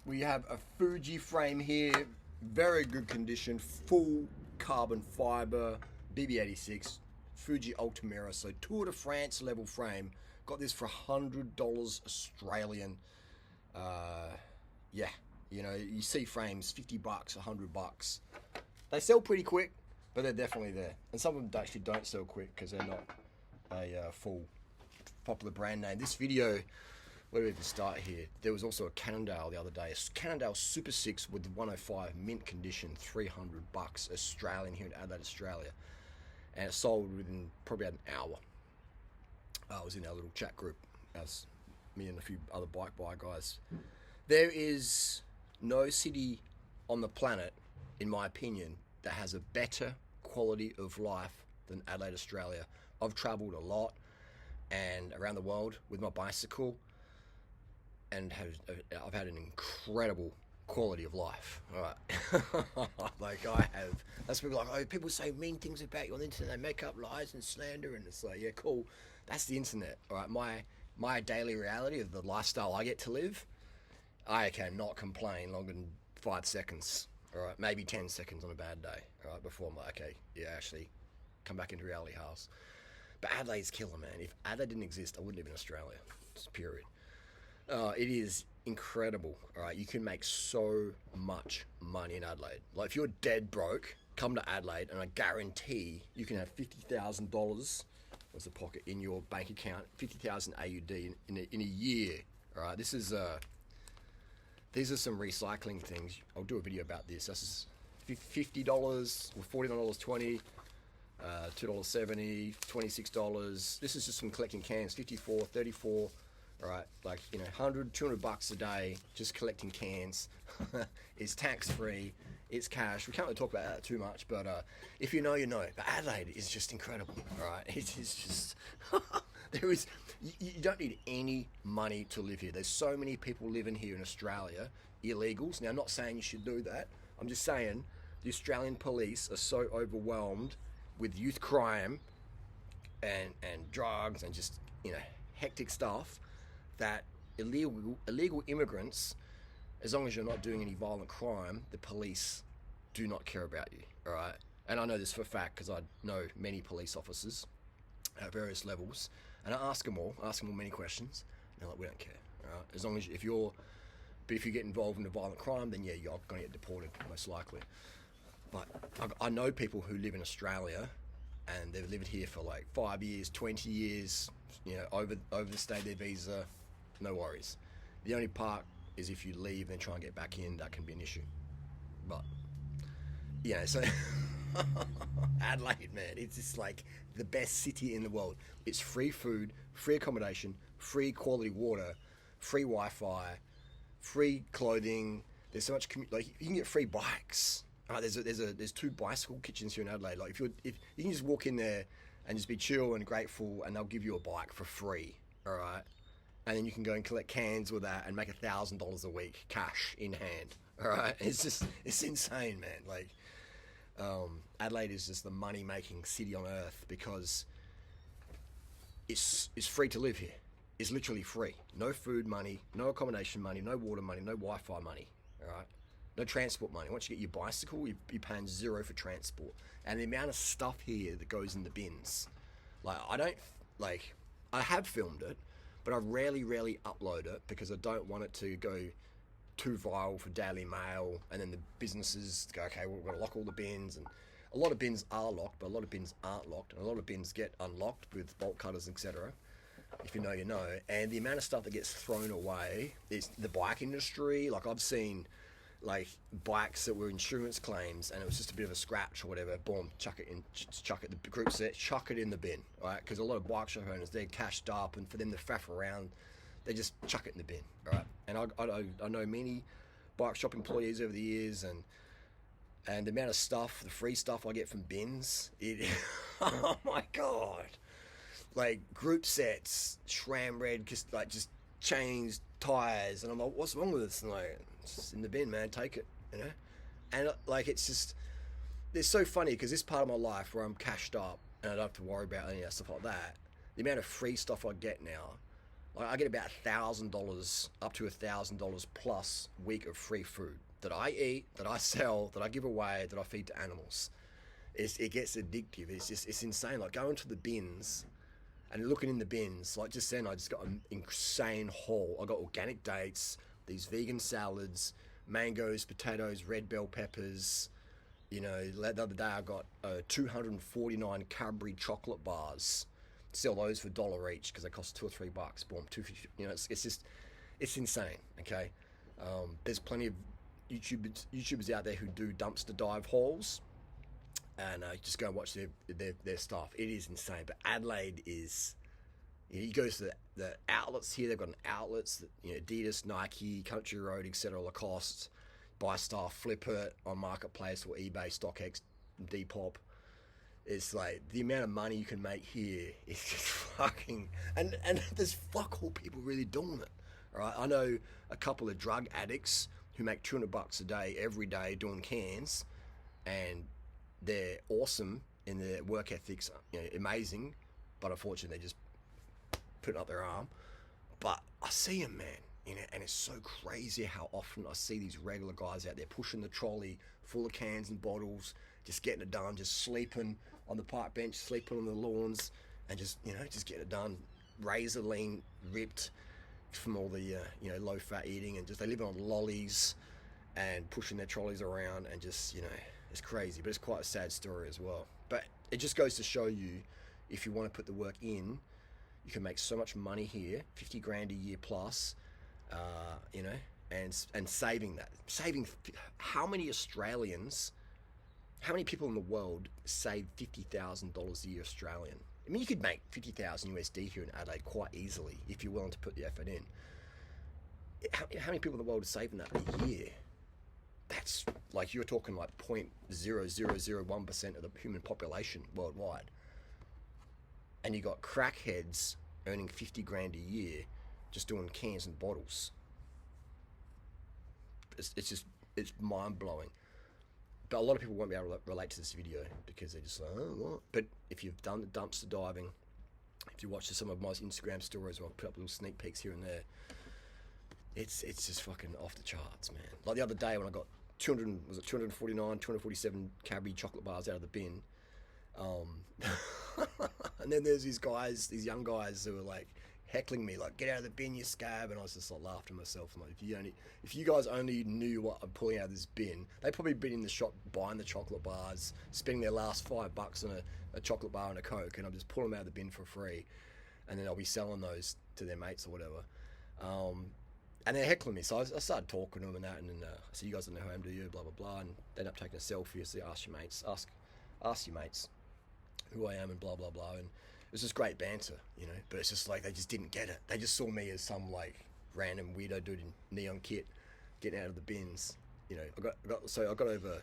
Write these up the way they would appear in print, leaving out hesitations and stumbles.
We have a Fuji frame here, very good condition, full carbon fiber, BB86, Fuji Ultimira, so Tour de France level frame. Got this for $100 Australian. Yeah, you know, you see frames, $50, $100. They sell pretty quick, but they're definitely there. And some of them actually don't sell quick because they're not a full popular brand name. This video, where do we even start here? There was also a Cannondale the other day. A Cannondale Super 6 with 105 mint condition, $300 Australian here in Adelaide, Australia. And it sold within probably an hour. I was in our little chat group as me and a few other bike buy guys. There is no city on the planet, in my opinion, that has a better quality of life than Adelaide, Australia. I've travelled a lot and around the world with my bicycle, and I've had an incredible quality of life. All right, like I have. That's people like, oh, people say mean things about you on the internet. They make up lies and slander, and it's like, yeah, cool. That's the internet. All right, my daily reality of the lifestyle I get to live, I cannot complain longer than 5 seconds. All right, maybe 10 seconds on a bad day. All right, before I'm like, okay, yeah, actually, come back into reality house. But Adelaide's killer, man. If Adelaide didn't exist, I wouldn't live in Australia. Just period. It is incredible. All right, you can make so much money in Adelaide. Like if you're dead broke, come to Adelaide, and I guarantee you can have $50,000. What's the pocket in your bank account? 50,000 AUD in a year. All right, these are some recycling things. I'll do a video about this. This is $50 or $49.20. $2.70, $26. This is just from collecting cans. 54, 34. All right, like, you know, $100, $200 a day just collecting cans. It's tax free. It's cash. We can't really talk about that too much, but if you know, you know. But Adelaide is just incredible. All right, it's just you don't need any money to live here. There's so many people living here in Australia, illegals. Now, I'm not saying you should do that. I'm just saying the Australian police are so overwhelmed with youth crime and drugs and just, you know, hectic stuff, that illegal immigrants, as long as you're not doing any violent crime, the police do not care about you. All right, and I know this for a fact because I know many police officers at various levels, and I ask them all many questions, and they're like, we don't care. All right, as long as if you get involved in a violent crime, then yeah, you're going to get deported most likely. But I know people who live in Australia and they've lived here for like 5 years, 20 years, you know, overstayed their visa, no worries. The only part is if you leave and try and get back in, that can be an issue. But, yeah, so Adelaide, man, it's just like the best city in the world. It's free food, free accommodation, free quality water, free Wi-Fi, free clothing. There's so much, like, you can get free bikes. There's 2 bicycle kitchens here in Adelaide. Like if you can just walk in there and just be chill and grateful, and they'll give you a bike for free. All right, and then you can go and collect cans with that and make $1,000 a week cash in hand. All right, it's insane, man. Like Adelaide is just the money making city on earth because it's free to live here. It's literally free. No food money, no accommodation money, no water money, no Wi-Fi money. All right. No transport money. Once you get your bicycle, you're paying $0 for transport. And the amount of stuff here that goes in the bins. Like, I have filmed it, but I rarely upload it because I don't want it to go too viral for Daily Mail, and then the businesses go, okay, we're going to lock all the bins. And a lot of bins are locked, but a lot of bins aren't locked. And a lot of bins get unlocked with bolt cutters, etc. If you know, you know. And the amount of stuff that gets thrown away is the bike industry. Like, I've seen like bikes that were insurance claims and it was just a bit of a scratch or whatever, boom, chuck it, the group said chuck it in the bin, right? Because a lot of bike shop owners, they're cashed up, and for them to faff around, they just chuck it in the bin, right? And I know many bike shop employees over the years, and the amount of stuff, the free stuff I get from bins, oh my god, like group sets, SRAM red, just chains, tires, and I'm like, what's wrong with this? And like, it's just in the bin, man, take it, you know. And like, it's so funny because this part of my life where I'm cashed up and I don't have to worry about any of that stuff like that, the amount of free stuff I get now, Like I get about $1,000 up to $1,000 plus week of free food that I eat, that I sell, that I give away, that I feed to animals. It gets addictive. It's insane. Like going to the bins and looking in the bins. Like just then, I just got an insane haul. I got organic dates, these vegan salads, mangoes, potatoes, red bell peppers. You know, the other day I got 249 Cadbury chocolate bars. Sell those for $1 each because they cost $2 or $3. Boom, 250. You know, it's insane. Okay, there's plenty of YouTubers out there who do dumpster dive hauls, and just go and watch their stuff. It is insane. But Adelaide is. You go to the outlets here. They've got an outlets that, you know, Adidas, Nike, Country Road, etc. Lacoste. Buy stuff, flip it on Marketplace or eBay, StockX, Depop. It's like the amount of money you can make here is just fucking, and there's fuck all people really doing it. All right, I know a couple of drug addicts who make $200 a day every day doing cans, and they're awesome in their work ethics, you know, amazing, but unfortunately they just put up their arm. But I see them, man. You know, and it's so crazy how often I see these regular guys out there pushing the trolley full of cans and bottles, just getting it done, just sleeping on the park bench, sleeping on the lawns, and just, you know, just getting it done, razor lean, ripped from all the, you know, low fat eating, and just they live on lollies and pushing their trolleys around, and just, you know, it's crazy, but it's quite a sad story as well. But it just goes to show you, if you want to put the work in, you can make so much money here, 50 grand a year plus. You know, and saving how many Australians, how many people in the world save $50,000 a year Australian? I mean, you could make 50,000 USD here in Adelaide quite easily if you're willing to put the effort in. How many people in the world are saving that a year? That's like, you're talking like 0.0001% of the human population worldwide. And you got crackheads earning 50 grand a year just doing cans and bottles. It's mind-blowing. But a lot of people won't be able to relate to this video because they're just like, oh, what? But if you've done the dumpster diving, if you watch some of my Instagram stories where I put up little sneak peeks here and there, it's just fucking off the charts, man. Like the other day when I got 247 Cadbury chocolate bars out of the bin, and then there's these young guys who are like heckling me, like, get out of the bin, you scab. And I was just like laughing to myself. I'm like, if you guys only knew what I'm pulling out of this bin, they've probably been in the shop buying the chocolate bars, spending their last $5 on a chocolate bar and a Coke, and I'm just pulling them out of the bin for free, and then I'll be selling those to their mates or whatever. And they're heckling me, so I started talking to them and that, and then I said, you guys don't know who I am, do you? Blah blah blah. And they end up taking a selfie. So ask your mates who I am, and blah blah blah. And it was just great banter, you know, but it's just like they just didn't get it. They just saw me as some like random weirdo dude in neon kit getting out of the bins. You know, I got over,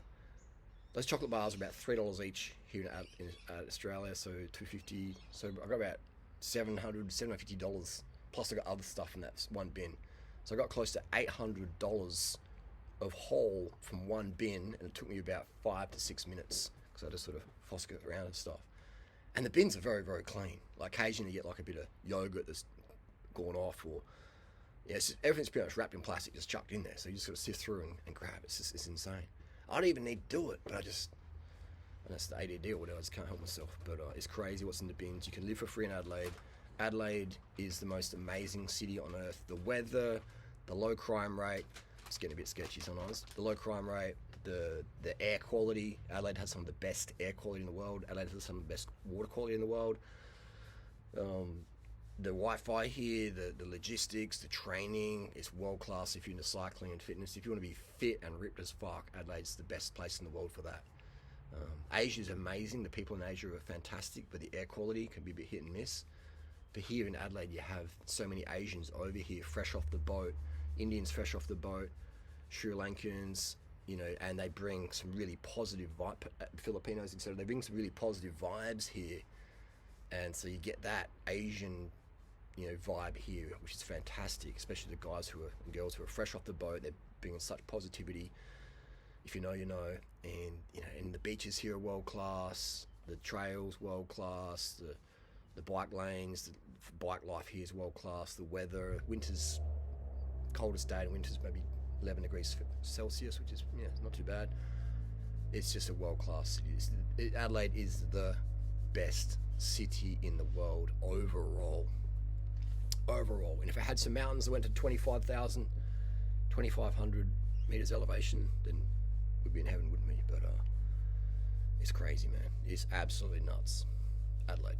those chocolate bars are about $3 each here in Australia, so $2.50. So I got about $750 plus I got other stuff in that one bin. So I got close to $800 of haul from one bin, and it took me about 5 to 6 minutes because I just sort of fosk it around and stuff. And the bins are very, very clean. Like occasionally you get like a bit of yogurt that's gone off, or everything's pretty much wrapped in plastic, just chucked in there. So you just sort of sift through and grab it. It's insane. I don't even need to do it, but and that's the ADD or whatever. I just can't help myself. But it's crazy what's in the bins. You can live for free in Adelaide. Adelaide is the most amazing city on earth. The weather, the low crime rate. It's getting a bit sketchy sometimes. The low crime rate. The air quality. Adelaide has some of the best air quality in the world. Adelaide has some of the best water quality in the world. The Wi-Fi here, the logistics, the training is world class if you're into cycling and fitness. If you want to be fit and ripped as fuck, Adelaide's the best place in the world for that. Asia's amazing. The people in Asia are fantastic, but the air quality can be a bit hit and miss. But here in Adelaide, you have so many Asians over here, fresh off the boat, Indians fresh off the boat, Sri Lankans, you know, and they bring some really positive Filipinos, etc. They bring some really positive vibes here, and so you get that Asian, you know, vibe here, which is fantastic. Especially the guys and girls who are fresh off the boat. They're bringing such positivity. If you know, you know. And you know, and the beaches here are world class. The trails world class. The bike lanes, the bike life here is world class. The weather, winter's coldest day in winter's maybe 11 degrees Celsius, which is not too bad. It's just a world class city. Adelaide is the best city in the world overall. And if it had some mountains that went to 2,500 meters elevation, then we'd be in heaven, wouldn't we? But it's crazy, man. It's absolutely nuts. Adelaide.